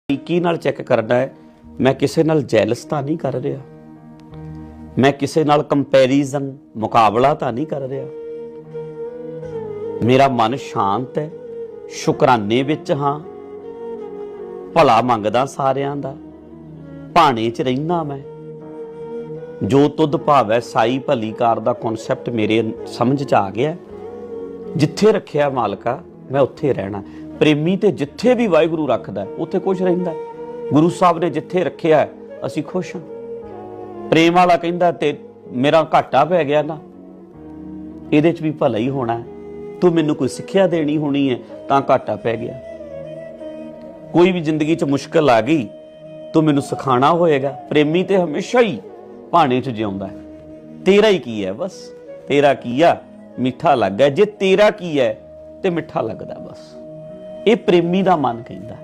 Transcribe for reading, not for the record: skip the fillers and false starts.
ਤਰੀਕੇ ਨਾਲ ਚੈੱਕ ਕਰਨਾ ਹੈ ਮੈਂ ਕਿਸੇ ਨਾਲ ਜੈਲਸ ਤਾਂ ਨਹੀਂ ਕਰ ਰਿਹਾ, ਮੈਂ ਕਿਸੇ ਨਾਲ ਕੰਪੈਰੀਜ਼ਨ ਮੁਕਾਬਲਾ ਤਾਂ ਨਹੀਂ ਕਰ ਰਿਹਾ, ਮੇਰਾ ਮਨ ਸ਼ਾਂਤ ਹੈ, ਸ਼ੁਕਰਾਨੇ ਵਿੱਚ ਹਾਂ, ਭਲਾ ਮੰਗਦਾ ਸਾਰਿਆਂ ਦਾ, ਭਾਣੇ 'ਚ ਰਹਿਣਾ ਮੈਂ। ਜੋ ਤੁਧ ਭਾਵੈ ਸਾਈ ਭਲੀ ਕਾਰ ਦਾ ਕਨਸੈਪਟ ਮੇਰੇ ਸਮਝ 'ਚ ਆ ਗਿਆ। ਜਿੱਥੇ ਰੱਖਿਆ ਮਾਲਕਾ ਮੈਂ ਉੱਥੇ ਰਹਿਣਾ। ਪ੍ਰੇਮੀ ਤੇ ਜਿੱਥੇ ਵੀ ਵਾਹਿਗੁਰੂ ਰੱਖਦਾ ਉੱਥੇ ਖੁਸ਼ ਰਹਿੰਦਾ। ਗੁਰੂ ਸਾਹਿਬ ਨੇ ਜਿੱਥੇ ਰੱਖਿਆ ਅਸੀਂ ਖੁਸ਼ ਹਾਂ। ਪ੍ਰੇਮ ਵਾਲਾ ਕਹਿੰਦਾ ਤੇ ਮੇਰਾ ਘਾਟਾ ਪੈ ਗਿਆ ਨਾ, ਇਹਦੇ 'ਚ ਵੀ ਭਲਾ ਹੀ ਹੋਣਾ, ਤੂੰ ਮੈਨੂੰ ਕੋਈ ਸਿੱਖਿਆ ਦੇਣੀ ਹੋਣੀ ਹੈ ਤਾਂ ਘਾਟਾ ਪੈ ਗਿਆ। ਕੋਈ ਵੀ ਜ਼ਿੰਦਗੀ 'ਚ ਮੁਸ਼ਕਲ ਆ ਗਈ ਤੂੰ ਮੈਨੂੰ ਸਿਖਾਣਾ ਹੋਏਗਾ। ਪ੍ਰੇਮੀ ਤੇ ਹਮੇਸ਼ਾ ਹੀ ਭਾਣੇ 'ਚ ਜਿਉਂਦਾ ਹੈ। ਤੇਰਾ ਹੀ ਕੀ ਹੈ, ਬਸ ਤੇਰਾ ਕੀ ਆ ਮਿੱਠਾ ਲੱਗਦਾ। ਜੇ ਤੇਰਾ ਕੀ ਹੈ ਤੇ ਮਿੱਠਾ ਲੱਗਦਾ, ਬਸ ਇਹ ਪ੍ਰੇਮੀ ਦਾ ਮਨ ਕਹਿੰਦਾ।